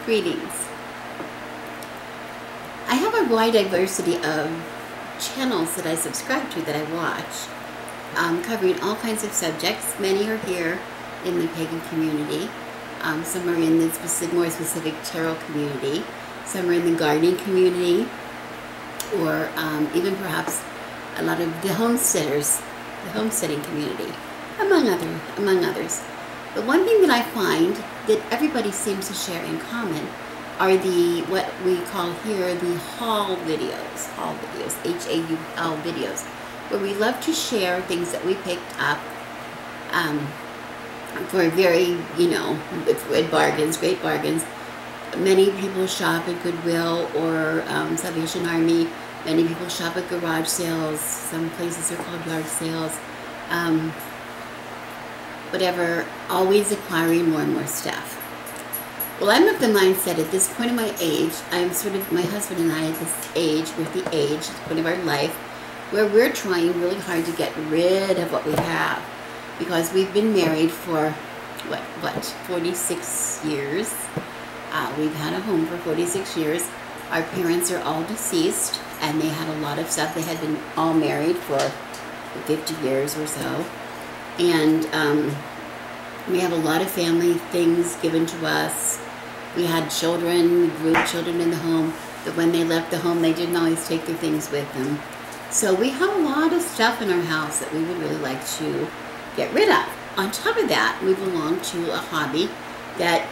Greetings. I have a wide diversity of channels that I subscribe to, that I watch, covering all kinds of subjects. Many are here in the pagan community. Some are in the more specific tarot community. Some are in the gardening community, or even perhaps a lot of the homesteaders, the homesteading community, among others. But one thing that I find that everybody seems to share in common are what we call here the haul videos, H-A-U-L videos, where we love to share things that we picked up for very, with bargains, great bargains. Many people shop at Goodwill or Salvation Army. Many people shop at garage sales. Some places are called yard sales. Whatever, always acquiring more and more stuff. Well, I'm of the mindset at this point in my age, I'm sort of, my husband and I at this age, we're at the age, point of our life, where we're trying really hard to get rid of what we have. Because we've been married for, 46 years. We've had a home for 46 years. Our parents are all deceased, and they had a lot of stuff. They had been all married for 50 years or so. And we have a lot of family things given to us. We had children, we grew children in the home, that when they left the home, they didn't always take their things with them. So we have a lot of stuff in our house that we would really like to get rid of. On top of that, we belong to a hobby that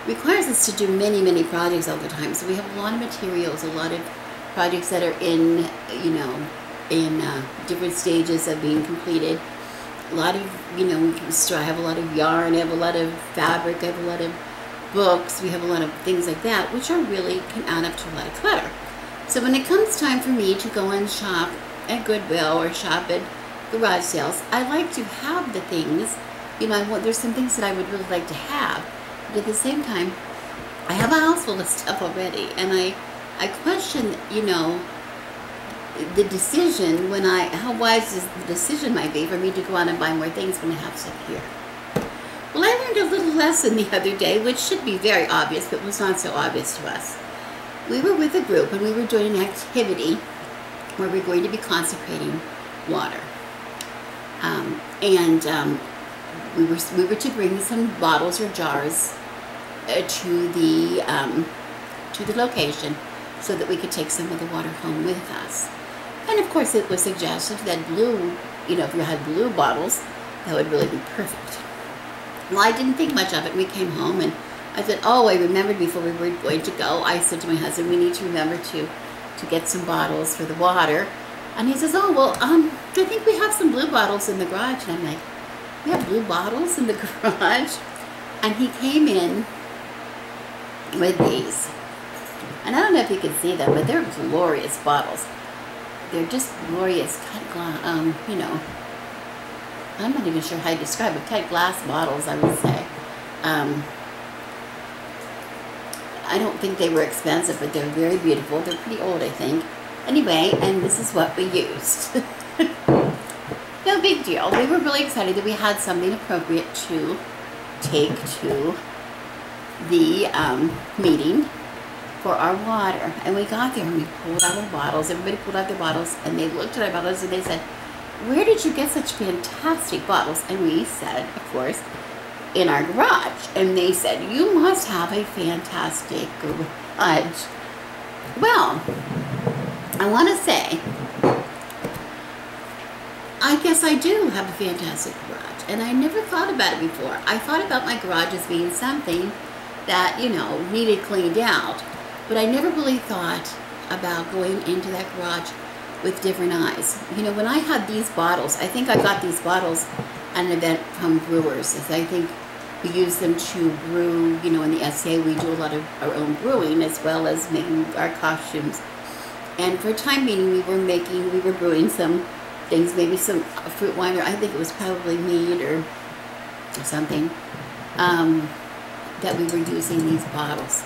requires us to do many, many projects all the time. So we have a lot of materials, a lot of projects that are in, in different stages of being completed. A lot of, I have a lot of yarn, I have a lot of fabric, I have a lot of books, we have a lot of things like that, which are really can add up to a lot of clutter. So when it comes time for me to go and shop at Goodwill or shop at garage sales, I like to have the things, there's some things that I would really like to have, but at the same time, I have a house full of stuff already, and I question, the decision how wise is the decision might be for me to go out and buy more things when I have stuff here. Well, I learned a little lesson the other day, which should be very obvious, but was not so obvious to us. We were with a group and we were doing an activity where we're going to be consecrating water. We were to bring some bottles or jars to the location so that we could take some of the water home with us. And of course it was suggested that blue, if you had blue bottles, that would really be perfect. Well, I didn't think much of it. We came home and I said, oh, I remembered before we were going to go, I said to my husband, we need to remember to get some bottles for the water. And he says, oh, well, I think we have some blue bottles in the garage. And I'm like, we have blue bottles in the garage? And he came in with these. And I don't know if you can see them, but they're glorious bottles. They're just glorious cut glass, I'm not even sure how to describe it, cut glass bottles, I would say. I don't think they were expensive, but they're very beautiful. They're pretty old, I think. Anyway, and this is what we used. No big deal. We were really excited that we had something appropriate to take to the meeting for our water. And we got there and we pulled out our bottles. Everybody pulled out their bottles and they looked at our bottles and they said, where did you get such fantastic bottles? And we said, of course, in our garage. And they said, you must have a fantastic garage. Well, I want to say, I guess I do have a fantastic garage. And I never thought about it before. I thought about my garage as being something that, needed cleaned out. But I never really thought about going into that garage with different eyes. When I had these bottles, I think I got these bottles at an event from brewers. I think we use them to brew, in the SCA we do a lot of our own brewing as well as making our costumes. And for a time being, we were brewing some things, maybe some fruit wine, or I think it was probably mead or something, that we were using these bottles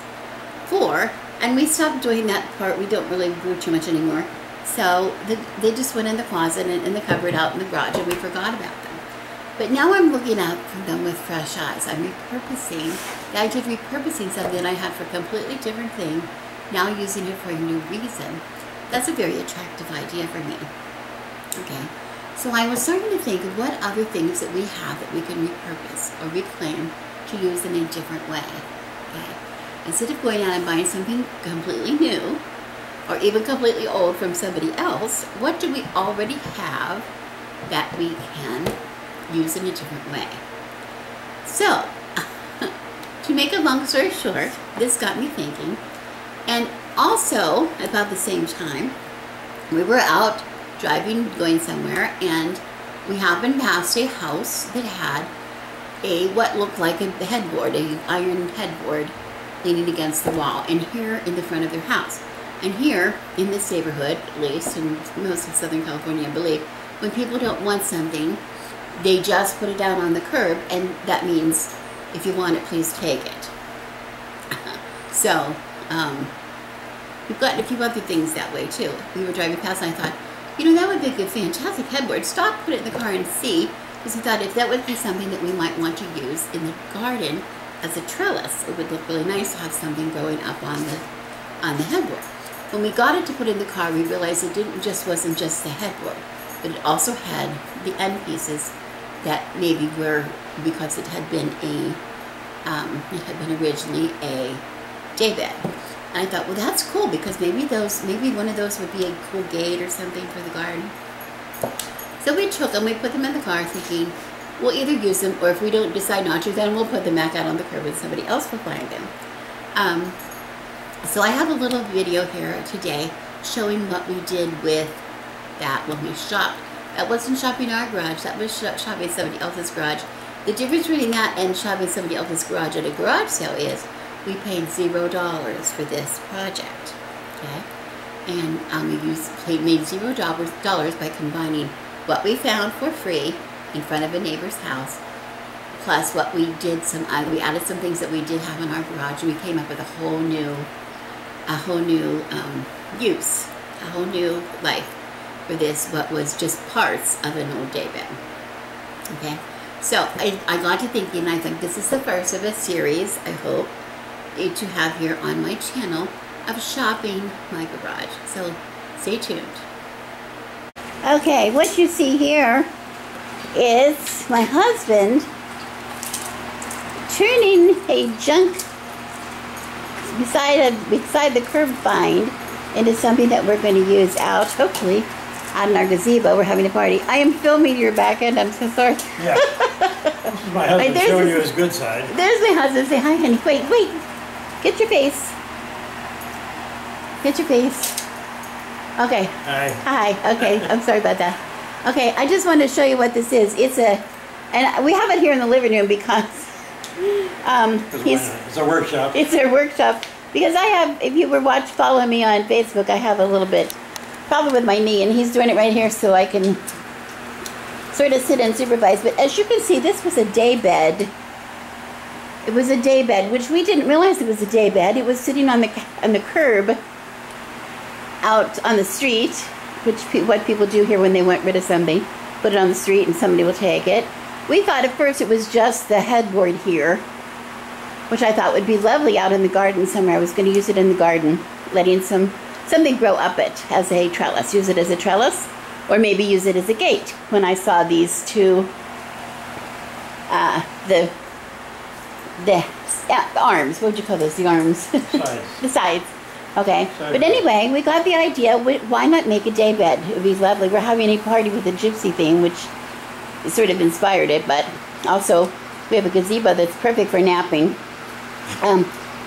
for. And we stopped doing that part. We don't really brew too much anymore. So they just went in the closet and in the cupboard out in the garage, and we forgot about them. But now I'm looking at them with fresh eyes. I'm repurposing, the idea of repurposing something I had for a completely different thing, now using it for a new reason. That's a very attractive idea for me. Okay, so I was starting to think of what other things that we have that we can repurpose or reclaim to use in a different way. Okay, instead of going out and buying something completely new or even completely old from somebody else, what do we already have that we can use in a different way? So, to make a long story short, this got me thinking. And also, about the same time, we were out driving, going somewhere, and we happened past a house that had what looked like a headboard, an iron headboard leaning against the wall, and here in the front of their house. And here, in this neighborhood, at least, in most of Southern California, I believe, when people don't want something, they just put it down on the curb, and that means, if you want it, please take it. So, we've gotten a few other things that way, too. We were driving past, and I thought, you know, that would be a good, fantastic headboard. Stop, put it in the car, and see, because we thought if that would be something that we might want to use in the garden as a trellis, it would look really nice to have something growing up on the headboard. When we got it to put in the car, we realized it wasn't just the headboard, but it also had the end pieces that maybe were, because it had been originally a daybed. And I thought, well, that's cool, because maybe one of those would be a cool gate or something for the garden. So we took them, we put them in the car, thinking we'll either use them, or if we don't decide not to, then we'll put them back out on the curb and somebody else will find them. So I have a little video here today showing what we did with that when we shopped. That wasn't shopping our garage, that was shopping somebody else's garage. The difference between that and shopping somebody else's garage at a garage sale is we paid $0 for this project, okay? And we made $0 by combining what we found for free in front of a neighbor's house, plus what we did, we added some things that we did have in our garage, and we came up with a whole new use, a whole new life for this, what was just parts of an old daybed. Okay, so I got to thinking, I think this is the first of a series, I hope, to have here on my channel of shopping my garage. So stay tuned. Okay, what you see here is my husband turning a junk beside the curb find into something that we're going to use out, hopefully, out in our gazebo. We're having a party. I am filming your back end. I'm so sorry. Yeah. This is my husband showing you his good side. There's my husband. Say hi, honey. Wait. Get your face. Get your face. Okay. Hi. Okay. I'm sorry about that. Okay. I just wanted to show you what this is. And we have it here in the living room because it's a workshop. It's a workshop because I have, if you were following me on Facebook, I have a little bit problem with my knee, and he's doing it right here so I can sort of sit and supervise. But as you can see, this was a daybed. It was a daybed, which we didn't realize it was a daybed. It was sitting on the curb out on the street, what people do here when they want rid of something, put it on the street and somebody will take it. We thought at first it was just the headboard here, which I thought would be lovely out in the garden somewhere. I was going to use it in the garden, letting something grow up it as a trellis. Use it as a trellis, or maybe use it as a gate. When I saw these two, the arms, what would you call those? The arms? Sides. The sides. Okay. But anyway, we got the idea, why not make a daybed? It would be lovely. We're having a party with a gypsy theme, which sort of inspired it, but also we have a gazebo that's perfect for napping.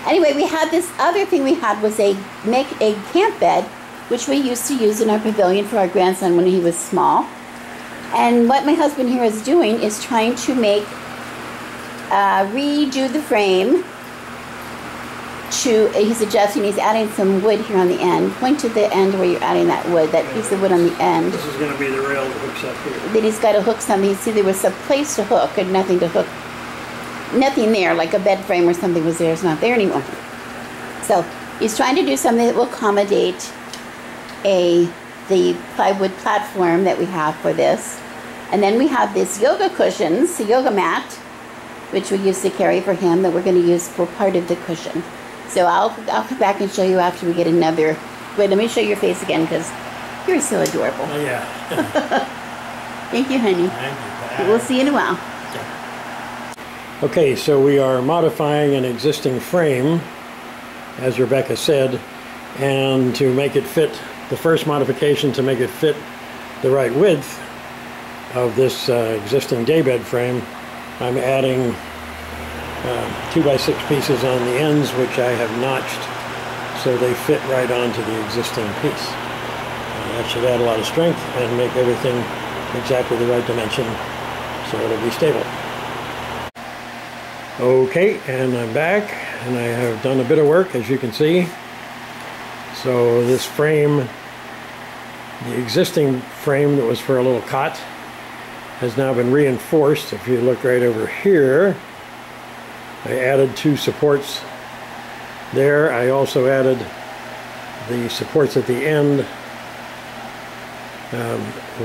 Anyway, we had this other thing we had was make a camp bed, which we used to use in our pavilion for our grandson when he was small. And what my husband here is doing is trying to redo the frame. He's adjusting, he's adding some wood here on the end. Point to the end where you're adding that wood, that piece of wood on the end. This is going to be the rail that hooks up here. Then he's got to hook something. See, there was a place to hook and nothing to hook. Nothing there, like a bed frame or something was there. It's not there anymore. So he's trying to do something that will accommodate the plywood platform that we have for this. And then we have this yoga cushions, the yoga mat, which we used to carry for him, that we're going to use for part of the cushion. So I'll come back and show you after we get another. Wait, let me show your face again because you're so adorable. Oh, yeah. Thank you, honey. Thank you. We'll see you in a while. Okay, so we are modifying an existing frame, as Rebecca said, and to make it fit, the first modification to make it fit the right width of this existing daybed frame, I'm adding 2x6 pieces on the ends, which I have notched so they fit right onto the existing piece. That should add a lot of strength and make everything exactly the right dimension so it'll be stable. Okay, and I'm back, and I have done a bit of work, as you can see. So this frame, the existing frame that was for a little cot, has now been reinforced. If you look right over here, I added 2 supports there. I also added the supports at the end,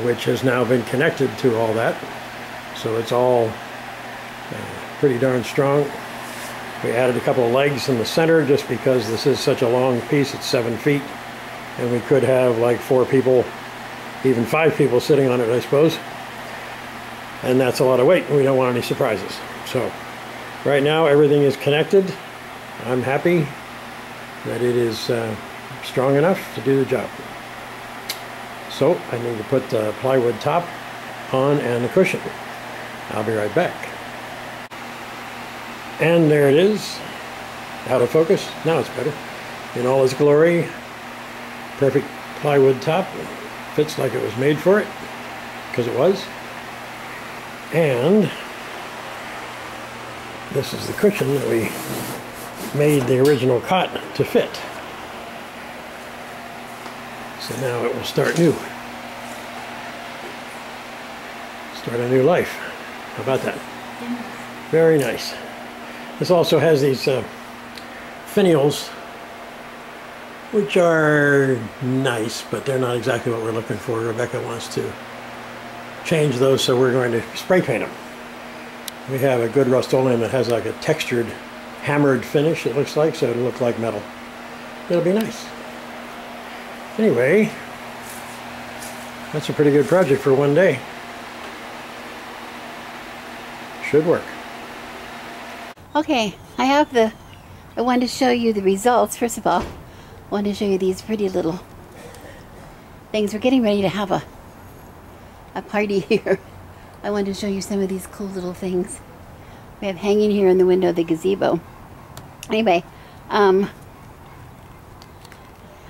which has now been connected to all that. So it's all pretty darn strong. We added a couple of legs in the center just because this is such a long piece. It's 7 feet, and we could have like 4 people, even 5 people sitting on it, I suppose. And that's a lot of weight, and we don't want any surprises. So right now everything is connected. I'm happy that it is strong enough to do the job. So I need to put the plywood top on and the cushion. I'll be right back. And there it is, out of focus. Now it's better. In all its glory, perfect plywood top. Fits like it was made for it, because it was. And this is the cushion that we made the original cot to fit. So now it will start new. Start a new life. How about that? Very nice. This also has these finials, which are nice, but they're not exactly what we're looking for. Rebecca wants to change those, so we're going to spray paint them. We have a good Rust-Oleum that has like a textured, hammered finish, it looks like, so it'll look like metal. It'll be nice. Anyway, that's a pretty good project for one day. Should work. Okay, I wanted to show you the results. First of all, I wanted to show you these pretty little things. We're getting ready to have a party here. I wanted to show you some of these cool little things we have hanging here in the window of the gazebo. Anyway, I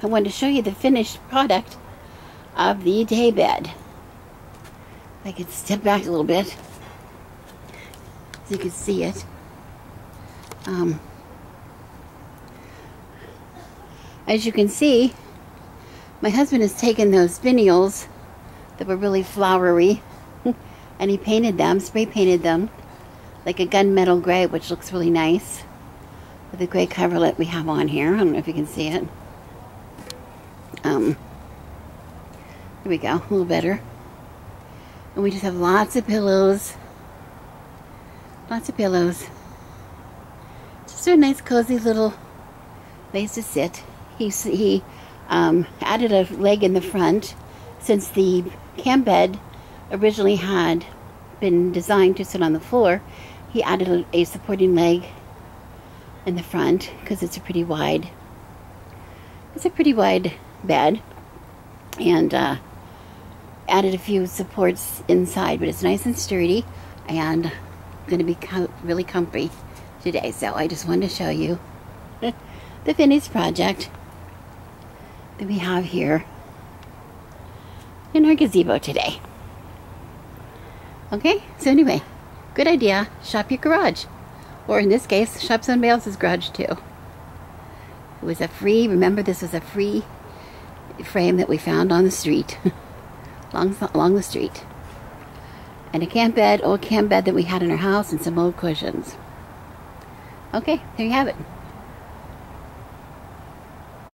wanted to show you the finished product of the daybed. If I could step back a little bit so you can see it. As you can see, my husband has taken those finials that were really flowery and he painted them, spray painted them like a gunmetal gray, which looks really nice with the gray coverlet we have on here. I don't know if you can see it. Here we go, a little better. And we just have lots of pillows. Lots of pillows. Just a nice cozy little place to sit. He added a leg in the front. Since the camp bed originally had been designed to sit on the floor, he added a supporting leg in the front because it's a pretty wide bed, and added a few supports inside, but it's nice and sturdy and going to be really comfy today. So I just wanted to show you the finished project that we have here in our gazebo today. Okay, so anyway, good idea. Shop your garage, or in this case, shop somebody else's garage too. It was a free, remember this was a free frame that we found on the street, along the street. And a camp bed, old camp bed that we had in our house, and some old cushions. Okay, there you have it.